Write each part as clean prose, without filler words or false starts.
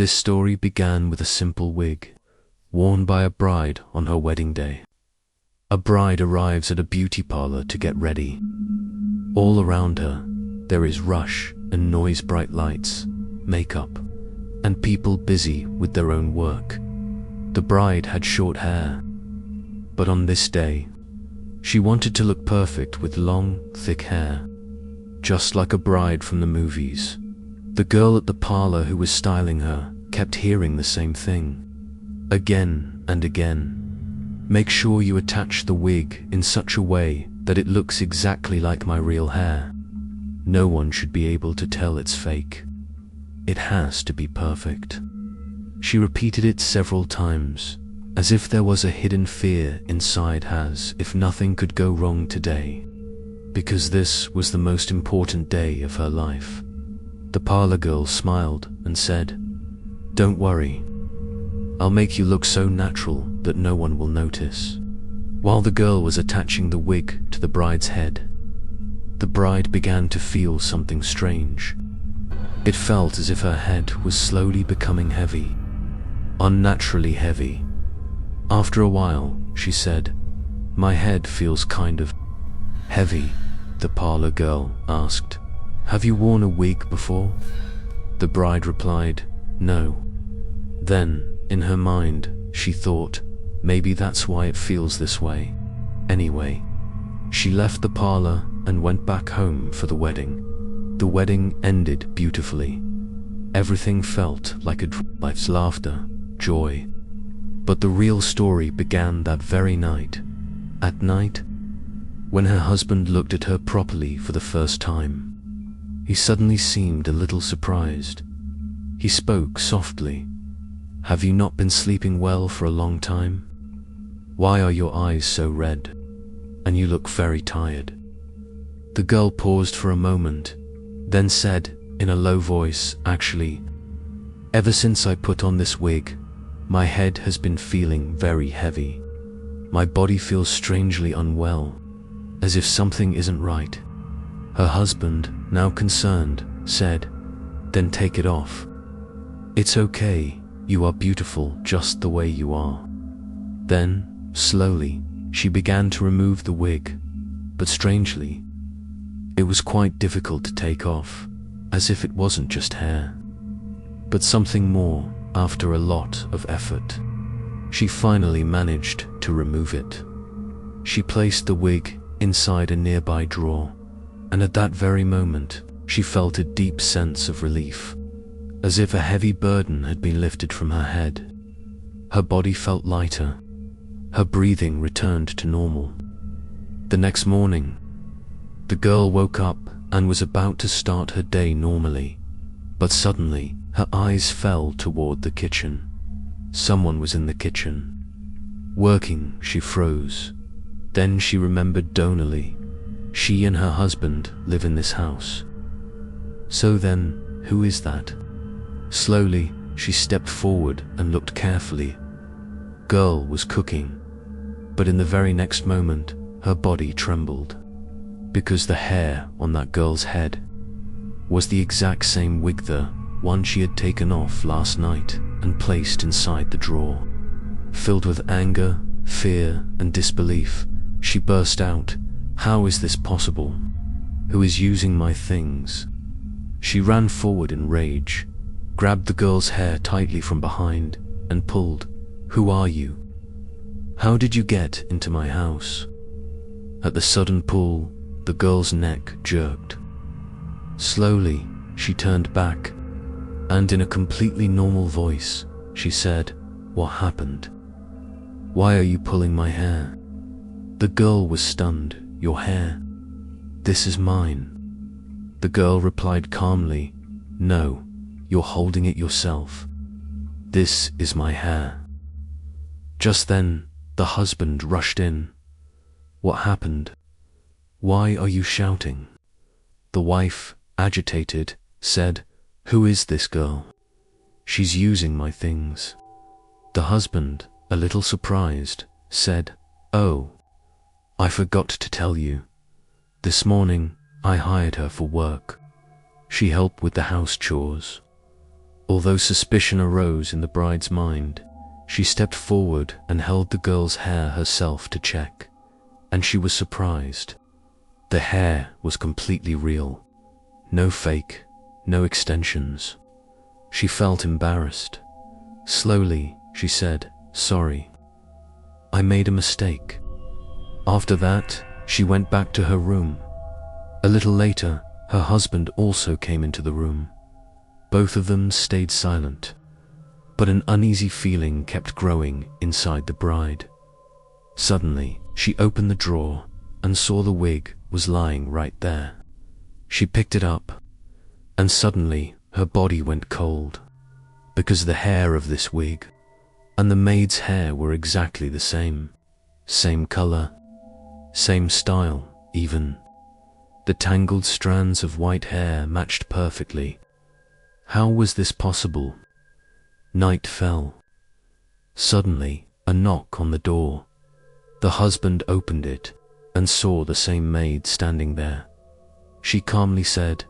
This story began with a simple wig, worn by a bride on her wedding day. A bride arrives at a beauty parlor to get ready. All around her, there is rush and noise, bright lights, makeup, and people busy with their own work. The bride had short hair, but on this day, she wanted to look perfect with long, thick hair, just like a bride from the movies. The girl at the parlor who was styling her kept hearing the same thing, again and again. Make sure you attach the wig in such a way that it looks exactly like my real hair. No one should be able to tell it's fake. It has to be perfect. She repeated it several times, as if there was a hidden fear inside, as if nothing could go wrong today, because this was the most important day of her life. The parlor girl smiled and said, "Don't worry. I'll make you look so natural that no one will notice." While the girl was attaching the wig to the bride's head, the bride began to feel something strange. It felt as if her head was slowly becoming heavy, unnaturally heavy. After a while, she said, "My head feels kind of heavy." The parlor girl asked, "Have you worn a wig before?" The bride replied, "No." Then, in her mind, she thought, maybe that's why it feels this way. Anyway, she left the parlor and went back home for the wedding. The wedding ended beautifully. Everything felt like a life's laughter, joy. But the real story began that very night. At night, when her husband looked at her properly for the first time, he suddenly seemed a little surprised. He spoke softly. "Have you not been sleeping well for a long time? Why are your eyes so red? And you look very tired." The girl paused for a moment, then said in a low voice, "Actually, ever since I put on this wig, my head has been feeling very heavy. My body feels strangely unwell, as if something isn't right." Her husband, now concerned, said, "Then take it off. It's okay, you are beautiful just the way you are." Then, slowly, she began to remove the wig, but strangely, it was quite difficult to take off, as if it wasn't just hair, but something more. After a lot of effort, she finally managed to remove it. She placed the wig inside a nearby drawer, and at that very moment, she felt a deep sense of relief, as if a heavy burden had been lifted from her head. Her body felt lighter. Her breathing returned to normal. The next morning, the girl woke up and was about to start her day normally, but suddenly, her eyes fell toward the kitchen. Someone was in the kitchen. Working, she froze. Then she remembered Donnelly. She and her husband live in this house. So then, who is that? Slowly, she stepped forward and looked carefully. Girl was cooking, but in the very next moment, her body trembled, because the hair on that girl's head was the exact same wig, the one she had taken off last night and placed inside the drawer. Filled with anger, fear, and disbelief, she burst out, "How is this possible? Who is using my things?" She ran forward in rage, grabbed the girl's hair tightly from behind, and pulled. "Who are you? How did you get into my house?" At the sudden pull, the girl's neck jerked. Slowly, she turned back, and in a completely normal voice, she said, "What happened? Why are you pulling my hair?" The girl was stunned. "Your hair? This is mine." The girl replied calmly, "No, you're holding it yourself. This is my hair." Just then, the husband rushed in. "What happened? Why are you shouting?" The wife, agitated, said, "Who is this girl? She's using my things." The husband, a little surprised, said, "Oh, I forgot to tell you. This morning, I hired her for work. She helped with the house chores. Although suspicion arose in the bride's mind, she stepped forward and held the girl's hair herself to check, and she was surprised. The hair was completely real. No fake, no extensions. She felt embarrassed. Slowly, she said, "Sorry. I made a mistake." After that, she went back to her room. A little later, her husband also came into the room. Both of them stayed silent, but an uneasy feeling kept growing inside the bride. Suddenly, she opened the drawer and saw the wig was lying right there. She picked it up, and suddenly her body went cold, because the hair of this wig and the maid's hair were exactly the same. Same color, same style even. The tangled strands of white hair matched perfectly. How was this possible? Night fell. Suddenly, a knock on the door. The husband opened it and saw the same maid standing there. She calmly said,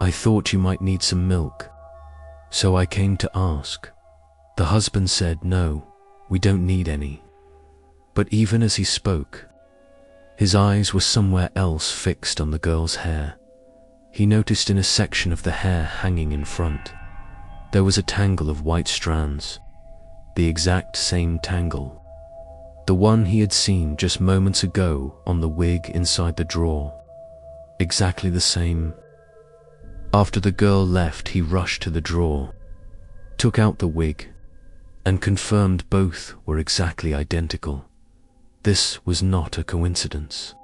"I thought you might need some milk, so I came to ask." The husband said, "No, we don't need any." But even as he spoke, his eyes were somewhere else fixed on the girl's hair. He noticed in a section of the hair hanging in front, there was a tangle of white strands, the exact same tangle, the one he had seen just moments ago on the wig inside the drawer. Exactly the same. After the girl left, he rushed to the drawer, took out the wig, and confirmed both were exactly identical. This was not a coincidence.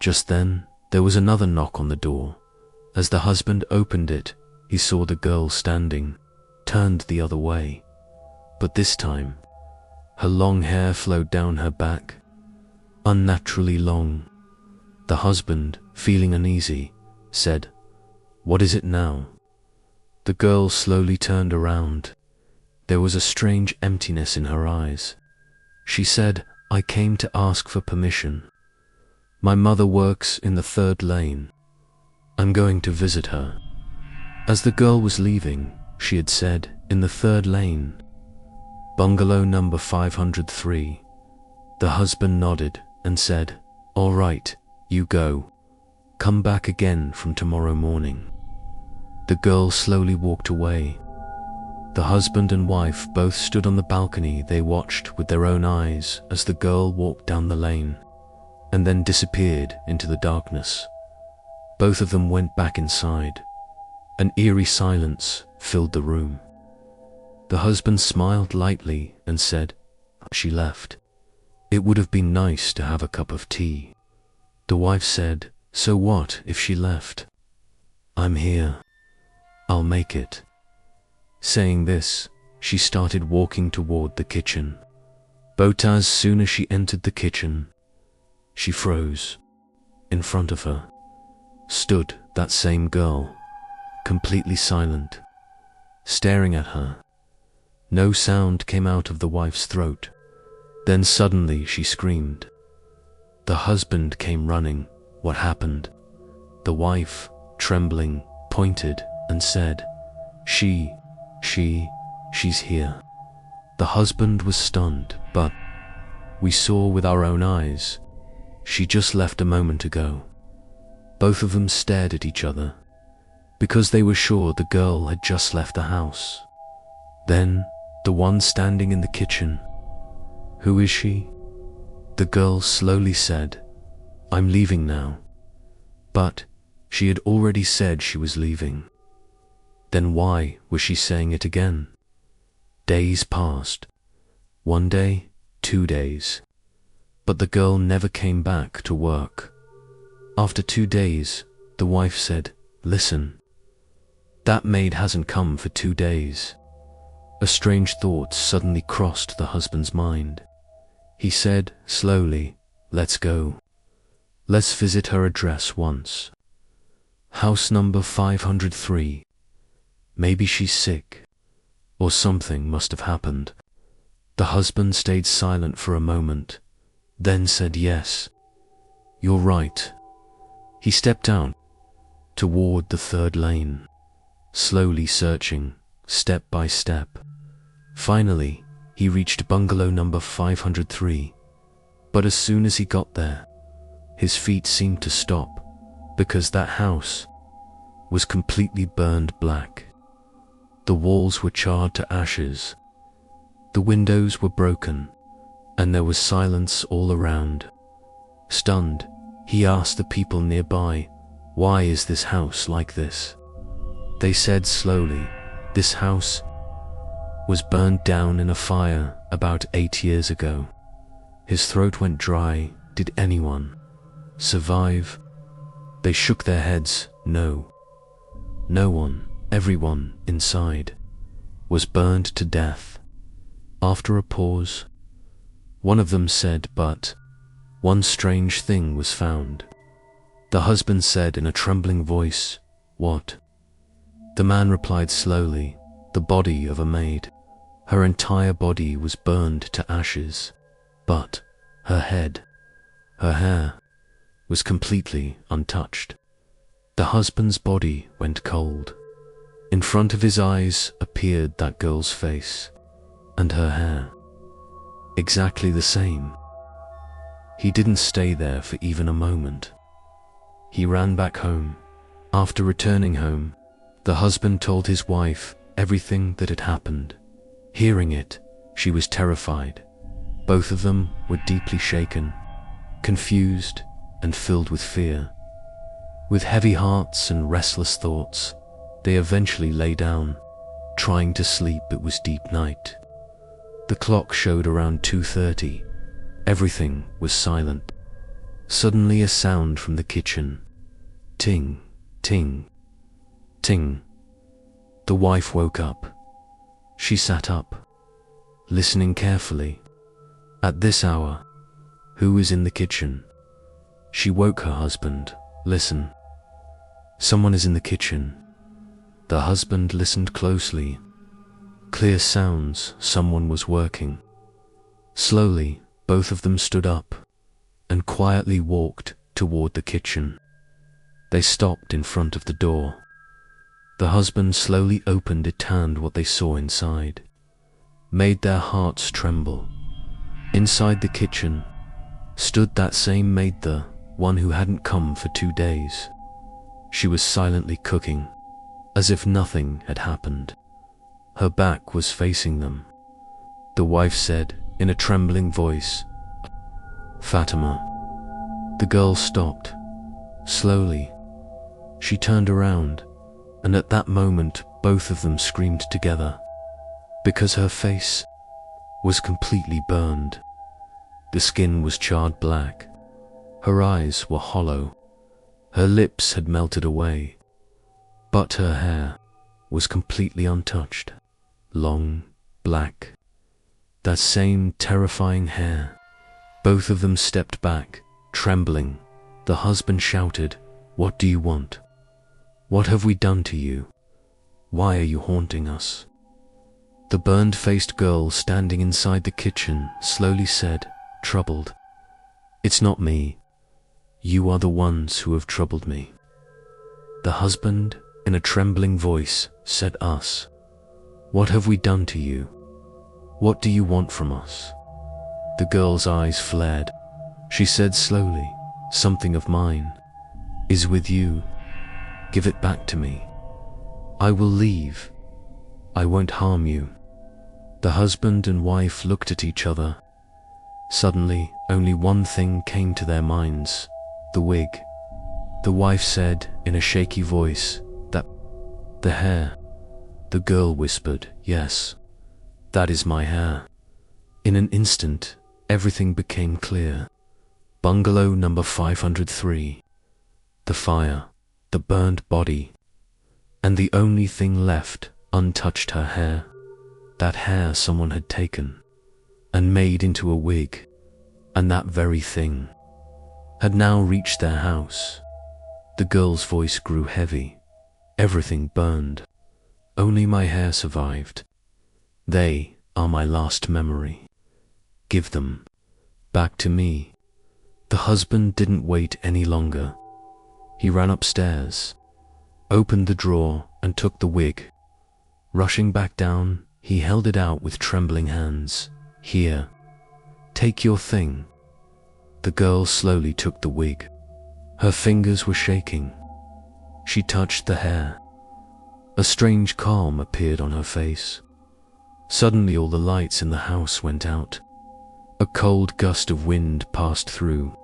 Just then, there was another knock on the door. As the husband opened it, he saw the girl standing, turned the other way. But this time, her long hair flowed down her back, unnaturally long. The husband, feeling uneasy, said, "What is it now?" The girl slowly turned around. There was a strange emptiness in her eyes. She said, "I came to ask for permission. My mother works in the 3rd lane. I'm going to visit her." As the girl was leaving, she had said, "In the 3rd lane, bungalow number 503. The husband nodded and said, "All right, you go. Come back again from tomorrow morning." The girl slowly walked away. The husband and wife both stood on the balcony. They watched with their own eyes as the girl walked down the lane and then disappeared into the darkness. Both of them went back inside. An eerie silence filled the room. The husband smiled lightly and said, "She left. It would have been nice to have a cup of tea." The wife said, "So what if she left? I'm here. I'll make it." Saying this, she started walking toward the kitchen. But as soon as she entered the kitchen, she froze. In front of her stood that same girl, completely silent, staring at her. No sound came out of the wife's throat. Then suddenly she screamed. The husband came running. What happened? The wife, trembling, pointed and said, She's here." The husband was stunned, but we saw with our own eyes. She just left a moment ago. Both of them stared at each other, because they were sure the girl had just left the house. Then, the one standing in the kitchen, "Who is she?" The girl slowly said, "I'm leaving now." But she had already said she was leaving. Then why was she saying it again? Days passed. 1 day, 2 days. But the girl never came back to work. After 2 days, the wife said, "Listen, that maid hasn't come for 2 days." A strange thought suddenly crossed the husband's mind. He said slowly, "Let's go. Let's visit her address once. House number 503. Maybe she's sick, or something must have happened." The husband stayed silent for a moment, then said, "Yes, you're right." He stepped out toward the 3rd lane, slowly searching step by step. Finally, he reached bungalow number 503. But as soon as he got there, his feet seemed to stop, because that house was completely burned black. The walls were charred to ashes, the windows were broken, and there was silence all around. Stunned, he asked the people nearby, "Why is this house like this?" They said slowly, "This house was burned down in a fire about 8 years ago." His throat went dry. Did anyone survive? They shook their heads. No. No one, everyone inside, was burned to death. After a pause, one of them said, "But one strange thing was found." The husband said in a trembling voice, "What?" The man replied slowly, "The body of a maid. Her entire body was burned to ashes, but her head, her hair, was completely untouched." The husband's body went cold. In front of his eyes appeared that girl's face, and her hair, exactly the same. He didn't stay there for even a moment. He ran back home. After returning home, the husband told his wife everything that had happened. Hearing it, she was terrified. Both of them were deeply shaken, confused, and filled with fear. With heavy hearts and restless thoughts, they eventually lay down, trying to sleep. It was deep night. The clock showed around 2:30. Everything was silent. Suddenly a sound from the kitchen. Ting, ting, ting. The wife woke up. She sat up, listening carefully. At this hour, who is in the kitchen? She woke her husband. "Listen. Someone is in the kitchen." The husband listened closely. Clear sounds, someone was working. Slowly, both of them stood up and quietly walked toward the kitchen. They stopped in front of the door. The husband slowly opened it, and what they saw inside made their hearts tremble. Inside the kitchen stood that same maid, the one who hadn't come for 2 days. She was silently cooking, as if nothing had happened. Her back was facing them. The wife said in a trembling voice, "Fatima." The girl stopped. Slowly, she turned around, and at that moment both of them screamed together, because her face was completely burned. The skin was charred black. Her eyes were hollow. Her lips had melted away. But her hair was completely untouched. Long, black. That same terrifying hair. Both of them stepped back, trembling. The husband shouted, "What do you want? What have we done to you? Why are you haunting us?" The burned-faced girl standing inside the kitchen slowly said, troubled, "It's not me. You are the ones who have troubled me." The husband, in a trembling voice, said, "Us. What have we done to you? What do you want from us?" The girl's eyes flared. She said slowly, "Something of mine is with you. Give it back to me. I will leave. I won't harm you." The husband and wife looked at each other. Suddenly, only one thing came to their minds: the wig. The wife said in a shaky voice, "That, the hair." The girl whispered, "Yes, that is my hair." In an instant, everything became clear. Bungalow number 503. The fire, the burned body, and the only thing left untouched, her hair. That hair someone had taken and made into a wig, and that very thing had now reached their house. The girl's voice grew heavy. "Everything burned. Only my hair survived. They are my last memory. Give them back to me." The husband didn't wait any longer. He ran upstairs, opened the drawer and took the wig. Rushing back down, he held it out with trembling hands. "Here, take your thing." The girl slowly took the wig. Her fingers were shaking. She touched the hair. A strange calm appeared on her face. Suddenly all the lights in the house went out. A cold gust of wind passed through,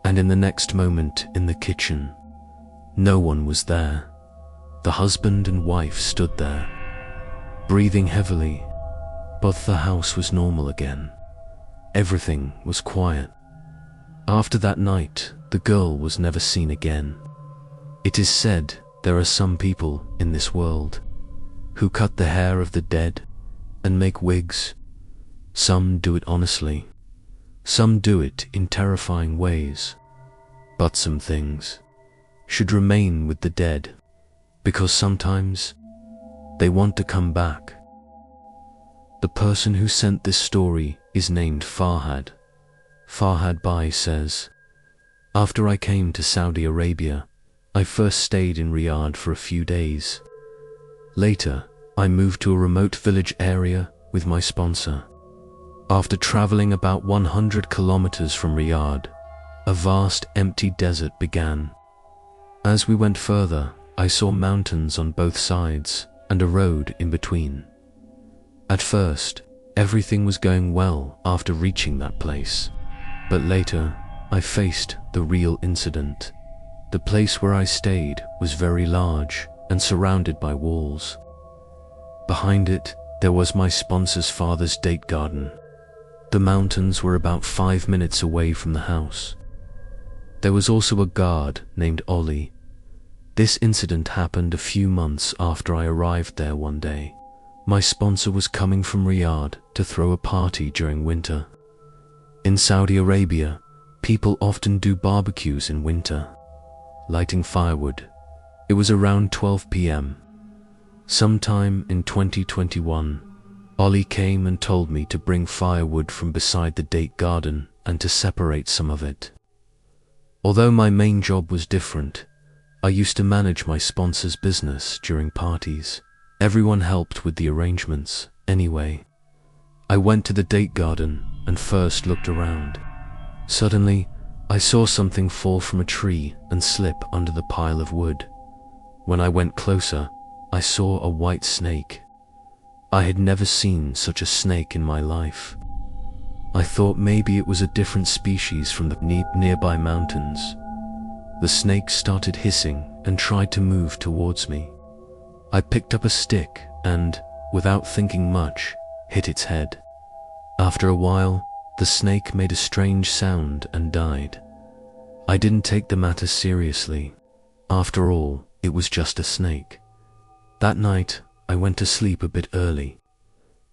and in the next moment, in the kitchen, no one was there. The husband and wife stood there, breathing heavily, but the house was normal again. Everything was quiet. After that night, the girl was never seen again. It is said there are some people in this world who cut the hair of the dead and make wigs. Some do it honestly. Some do it in terrifying ways. But some things should remain with the dead, because sometimes they want to come back. The person who sent this story is named Farhad. Farhad Bhai says, "After I came to Saudi Arabia, I first stayed in Riyadh for a few days. Later, I moved to a remote village area with my sponsor. After traveling about 100 kilometers from Riyadh, a vast empty desert began. As we went further, I saw mountains on both sides and a road in between. At first, everything was going well after reaching that place, but later, I faced the real incident. The place where I stayed was very large and surrounded by walls. Behind it, there was my sponsor's father's date garden. The mountains were about 5 minutes away from the house. There was also a guard named Ollie. This incident happened a few months after I arrived there one day. My sponsor was coming from Riyadh to throw a party during winter. In Saudi Arabia, people often do barbecues in winter, lighting firewood. It was around 12 p.m. Sometime in 2021, Ollie came and told me to bring firewood from beside the date garden and to separate some of it. Although my main job was different, I used to manage my sponsor's business during parties. Everyone helped with the arrangements. Anyway, I went to the date garden and first looked around. Suddenly, I saw something fall from a tree and slip under the pile of wood. When I went closer, I saw a white snake. I had never seen such a snake in my life. I thought maybe it was a different species from the nearby mountains. The snake started hissing and tried to move towards me. I picked up a stick and, without thinking much, hit its head. After a while, the snake made a strange sound and died. I didn't take the matter seriously. After all, it was just a snake. That night, I went to sleep a bit early.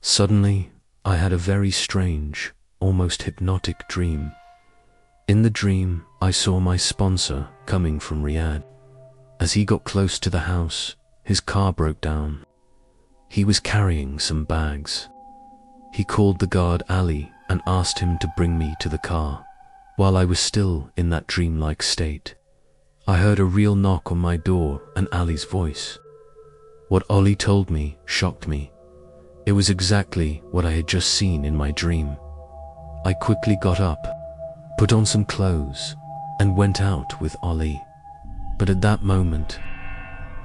Suddenly, I had a very strange, almost hypnotic dream. In the dream, I saw my sponsor coming from Riyadh. As he got close to the house, his car broke down. He was carrying some bags. He called the guard Ali and asked him to bring me to the car. While I was still in that dreamlike state, I heard a real knock on my door and Ali's voice. What Ollie told me shocked me. It was exactly what I had just seen in my dream. I quickly got up, put on some clothes, and went out with Ollie. But at that moment,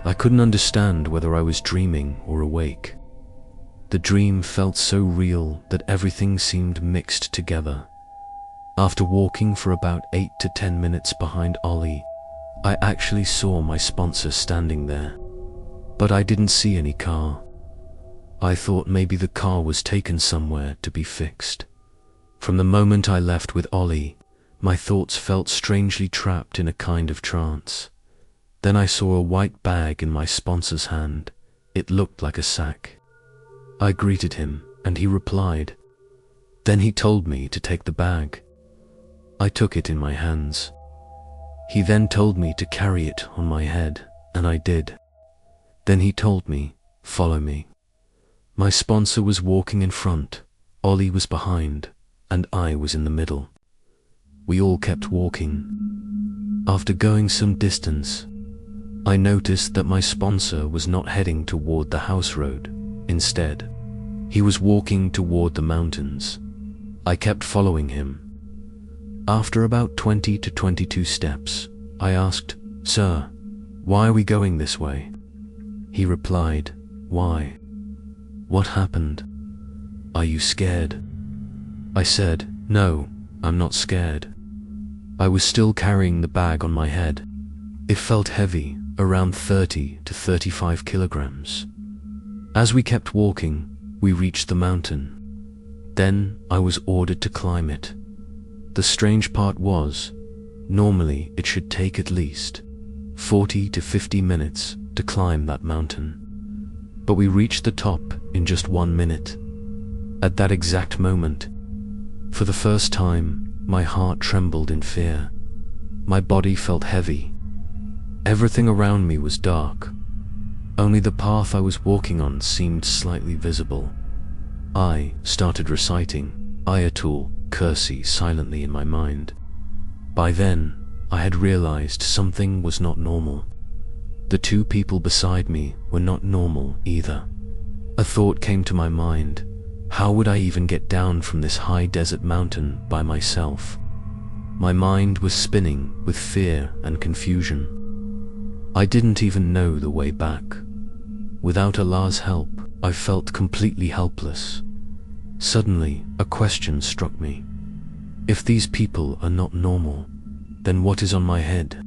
I couldn't understand whether I was dreaming or awake. The dream felt so real that everything seemed mixed together. After walking for about 8 to 10 minutes behind Ollie, I actually saw my sponsor standing there. But I didn't see any car. I thought maybe the car was taken somewhere to be fixed. From the moment I left with Ollie, my thoughts felt strangely trapped in a kind of trance. Then I saw a white bag in my sponsor's hand. It looked like a sack. I greeted him, and he replied. Then he told me to take the bag. I took it in my hands. He then told me to carry it on my head, and I did. Then he told me, follow me. My sponsor was walking in front, Ollie was behind, and I was in the middle. We all kept walking. After going some distance, I noticed that my sponsor was not heading toward the house road. Instead, he was walking toward the mountains. I kept following him. After about 20 to 22 steps, I asked, "Sir, why are we going this way?" He replied, "Why? What happened? Are you scared?" I said, "No, I'm not scared." I was still carrying the bag on my head. It felt heavy, around 30 to 35 kilograms. As we kept walking, we reached the mountain. Then I was ordered to climb it. The strange part was, normally it should take at least 40 to 50 minutes to climb that mountain. But we reached the top in just 1 minute. At that exact moment, for the first time, my heart trembled in fear. My body felt heavy. Everything around me was dark. Only the path I was walking on seemed slightly visible. I started reciting Ayatul Kursi silently in my mind. By then, I had realized something was not normal. The two people beside me were not normal either. A thought came to my mind. How would I even get down from this high desert mountain by myself? My mind was spinning with fear and confusion. I didn't even know the way back. Without Allah's help, I felt completely helpless. Suddenly, a question struck me. If these people are not normal, then what is on my head?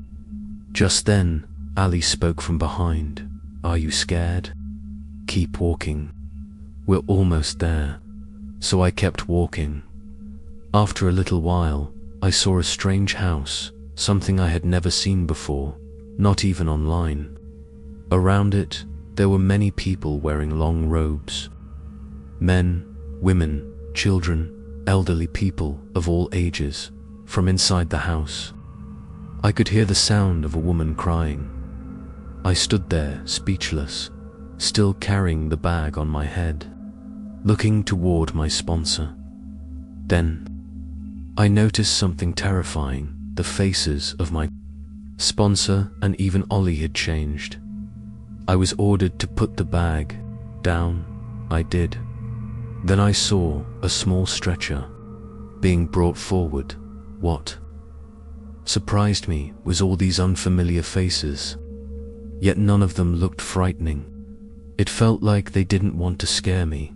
Just then, Ali spoke from behind. "Are you scared? Keep walking. We're almost there." So I kept walking. After a little while, I saw a strange house, something I had never seen before, not even online. Around it, there were many people wearing long robes. Men, women, children, elderly people of all ages, from inside the house. I could hear the sound of a woman crying. I stood there, speechless, still carrying the bag on my head, looking toward my sponsor. Then, I noticed something terrifying. The faces of my sponsor and even Ollie had changed. I was ordered to put the bag down. I did. Then I saw a small stretcher being brought forward. What surprised me was all these unfamiliar faces, yet none of them looked frightening. It felt like they didn't want to scare me.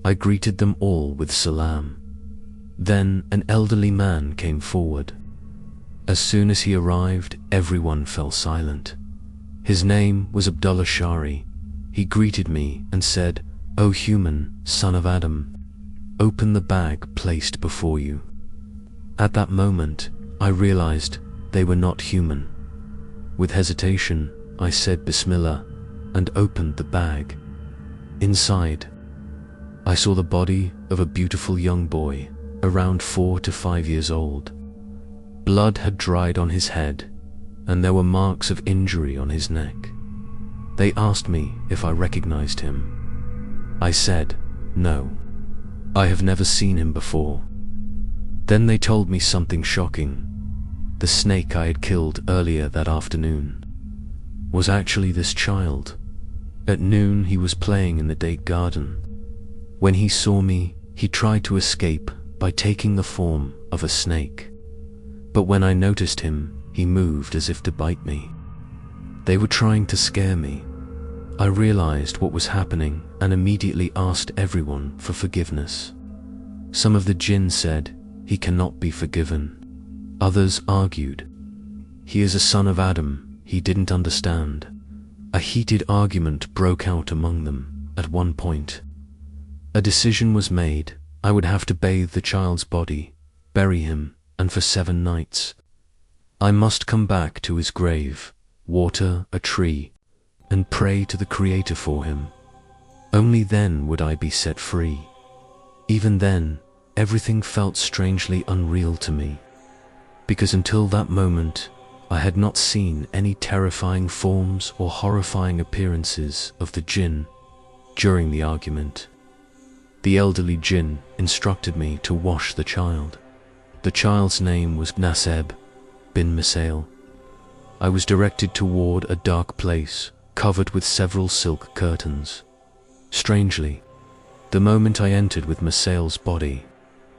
I greeted them all with salam. Then an elderly man came forward. As soon as he arrived, everyone fell silent. His name was Abdullah Shari. He greeted me and said, "O human, son of Adam, open the bag placed before you." At that moment, I realized they were not human. With hesitation, I said Bismillah and opened the bag. Inside, I saw the body of a beautiful young boy, around 4 to 5 years old. Blood had dried on his head, and there were marks of injury on his neck. They asked me if I recognized him. I said, "No, I have never seen him before." Then they told me something shocking. The snake I had killed earlier that afternoon was actually this child. At noon, he was playing in the date garden. When he saw me, he tried to escape by taking the form of a snake. But when I noticed him, he moved as if to bite me. They were trying to scare me. I realized what was happening and immediately asked everyone for forgiveness. Some of the jinn said, "He cannot be forgiven." Others argued, "He is a son of Adam, he didn't understand." A heated argument broke out among them. At one point, a decision was made. I would have to bathe the child's body, bury him, and for 7 nights, I must come back to his grave, water a tree, and pray to the Creator for him. Only then would I be set free. Even then, everything felt strangely unreal to me, because until that moment, I had not seen any terrifying forms or horrifying appearances of the jinn during the argument. The elderly jinn instructed me to wash the child. The child's name was Naseb bin Misail. I was directed toward a dark place covered with several silk curtains. Strangely, the moment I entered with Misael's body,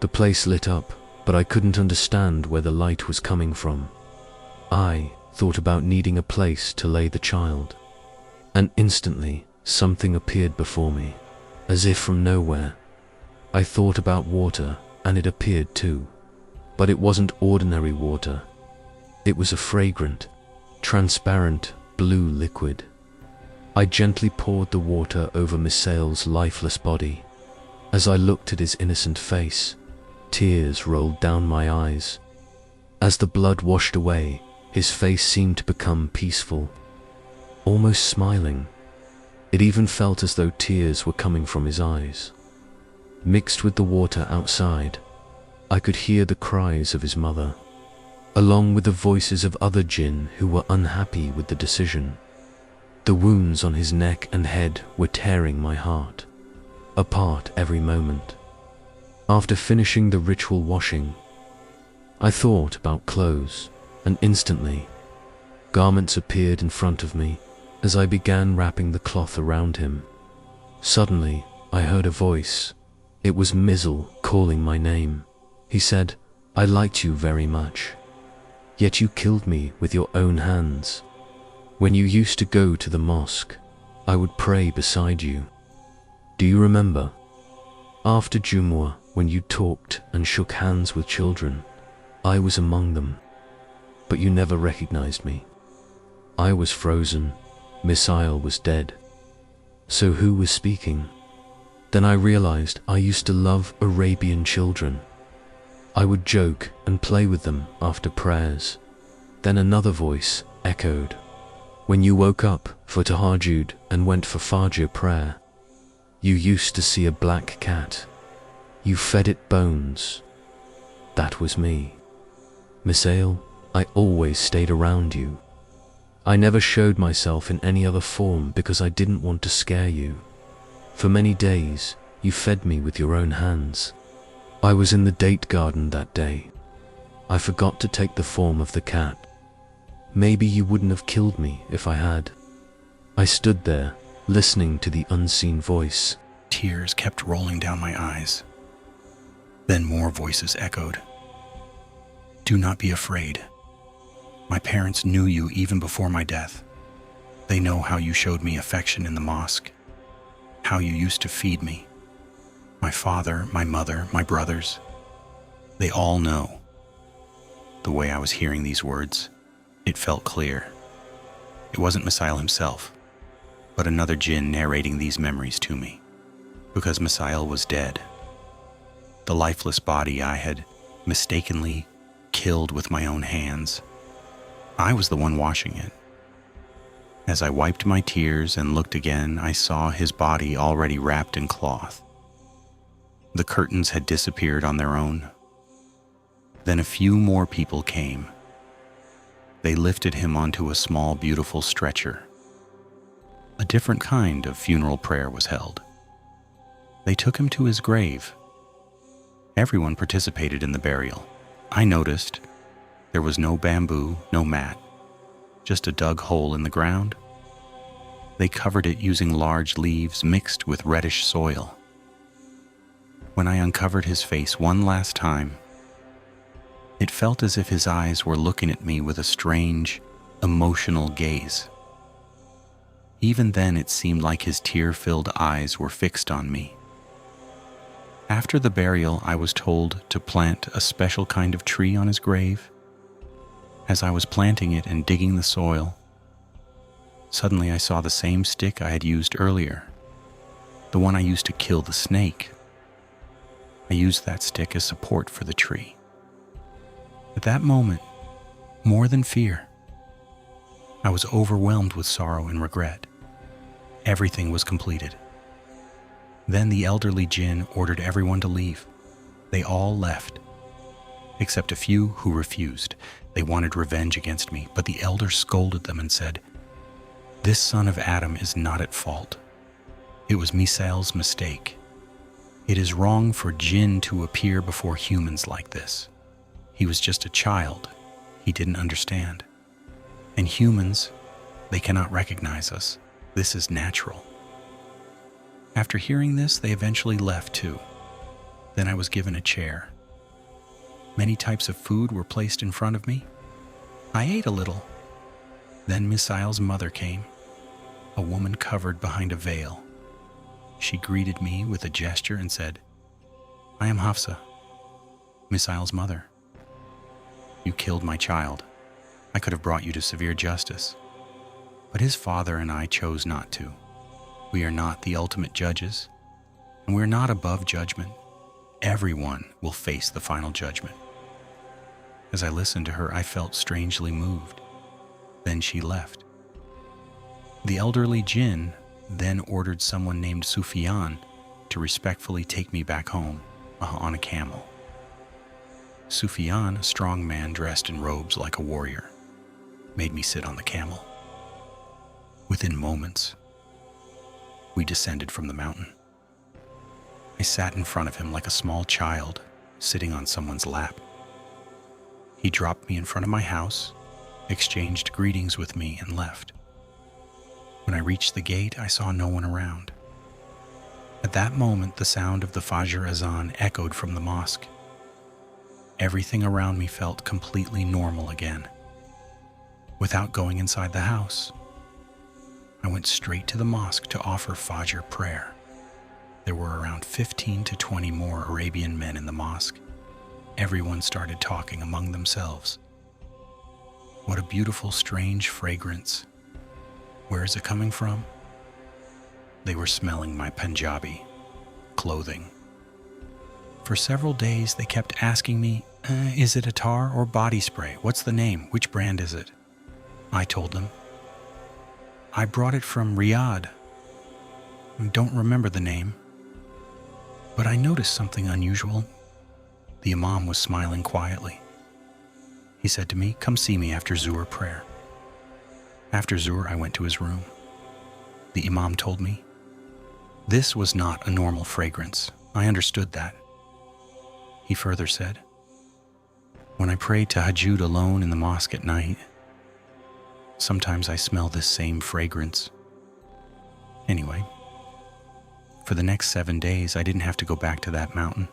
the place lit up, but I couldn't understand where the light was coming from. I thought about needing a place to lay the child, and instantly something appeared before me, as if from nowhere. I thought about water, and it appeared too, but it wasn't ordinary water. It was a fragrant, transparent blue liquid. I gently poured the water over Misael's lifeless body. As I looked at his innocent face, tears rolled down my eyes. As the blood washed away, his face seemed to become peaceful, almost smiling. It even felt as though tears were coming from his eyes. Mixed with the water outside, I could hear the cries of his mother, along with the voices of other Jinn who were unhappy with the decision. The wounds on his neck and head were tearing my heart apart every moment. After finishing the ritual washing, I thought about clothes, and instantly, garments appeared in front of me as I began wrapping the cloth around him. Suddenly, I heard a voice. It was Misael calling my name. He said, "I liked you very much, yet you killed me with your own hands. When you used to go to the mosque, I would pray beside you. Do you remember? After Jumu'ah, when you talked and shook hands with children, I was among them, but you never recognized me. I was frozen, Misael was dead. So who was speaking?" Then I realized I used to love Arabian children. I would joke and play with them after prayers. Then another voice echoed. "When you woke up for Tahajjud and went for Fajr prayer, you used to see a black cat. You fed it bones. That was me. Misael, I always stayed around you. I never showed myself in any other form because I didn't want to scare you. For many days, you fed me with your own hands. I was in the date garden that day. I forgot to take the form of the cat. Maybe you wouldn't have killed me if I had." I stood there, listening to the unseen voice. Tears kept rolling down my eyes. Then more voices echoed. "Do not be afraid. My parents knew you even before my death. They know how you showed me affection in the mosque, how you used to feed me. My father, my mother, my brothers, they all know." The way I was hearing these words, it felt clear. It wasn't Misael himself, but another Jinn narrating these memories to me, because Misael was dead. The lifeless body I had mistakenly killed with my own hands. I was the one washing it. As I wiped my tears and looked again, I saw his body already wrapped in cloth. The curtains had disappeared on their own. Then a few more people came. They lifted him onto a small, beautiful stretcher. A different kind of funeral prayer was held. They took him to his grave. Everyone participated in the burial. I noticed there was no bamboo, no mat, just a dug hole in the ground. They covered it using large leaves mixed with reddish soil. When I uncovered his face one last time, it felt as if his eyes were looking at me with a strange, emotional gaze. Even then, it seemed like his tear-filled eyes were fixed on me. After the burial, I was told to plant a special kind of tree on his grave. As I was planting it and digging the soil, suddenly I saw the same stick I had used earlier, the one I used to kill the snake. I used that stick as support for the tree. At that moment, more than fear, I was overwhelmed with sorrow and regret. Everything was completed. Then the elderly Jinn ordered everyone to leave. They all left, except a few who refused. They wanted revenge against me, but the elder scolded them and said, "This son of Adam is not at fault. It was Misael's mistake. It is wrong for Jinn to appear before humans like this. He was just a child. He didn't understand." And humans, they cannot recognize us. This is natural. After hearing this, they eventually left too. Then I was given a chair. Many types of food were placed in front of me. I ate a little. Then Misail's mother came, a woman covered behind a veil. She greeted me with a gesture and said, "I am Hafsa, Misail's mother. You killed my child. I could have brought you to severe justice. But his father and I chose not to. We are not the ultimate judges, and we're not above judgment. Everyone will face the final judgment." As I listened to her, I felt strangely moved. Then she left. The elderly Jinn then ordered someone named Sufyan to respectfully take me back home on a camel. Sufyan, a strong man dressed in robes like a warrior, made me sit on the camel. Within moments, we descended from the mountain. I sat in front of him like a small child sitting on someone's lap. He dropped me in front of my house, exchanged greetings with me, and left. When I reached the gate, I saw no one around. At that moment, the sound of the Fajr Azan echoed from the mosque. Everything around me felt completely normal again. Without going inside the house, I went straight to the mosque to offer Fajr prayer. There were around 15 to 20 more Arabian men in the mosque. Everyone started talking among themselves. What a beautiful, strange fragrance. Where is it coming from? They were smelling my Punjabi clothing. For several days, they kept asking me, is it attar or body spray? What's the name? Which brand is it? I told them, I brought it from Riyadh. I don't remember the name. But I noticed something unusual. The Imam was smiling quietly. He said to me, "Come see me after Zuhr prayer." After Zuhr, I went to his room. The Imam told me, this was not a normal fragrance. I understood that. He further said, when I pray tahajjud alone in the mosque at night, sometimes I smell this same fragrance. Anyway, for the next 7 days, I didn't have to go back to that mountain.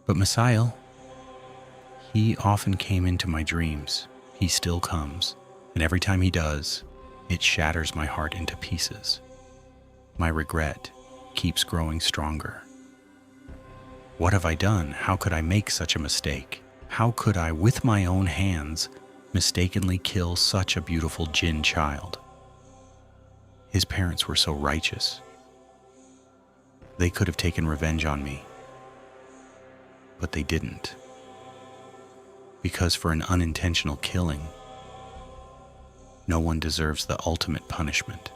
But Misail, he often came into my dreams. He still comes, and every time he does, it shatters my heart into pieces. My regret keeps growing stronger. What have I done? How could I make such a mistake? How could I, with my own hands, mistakenly kill such a beautiful Jinn child? His parents were so righteous. They could have taken revenge on me, but they didn't. Because for an unintentional killing, no one deserves the ultimate punishment.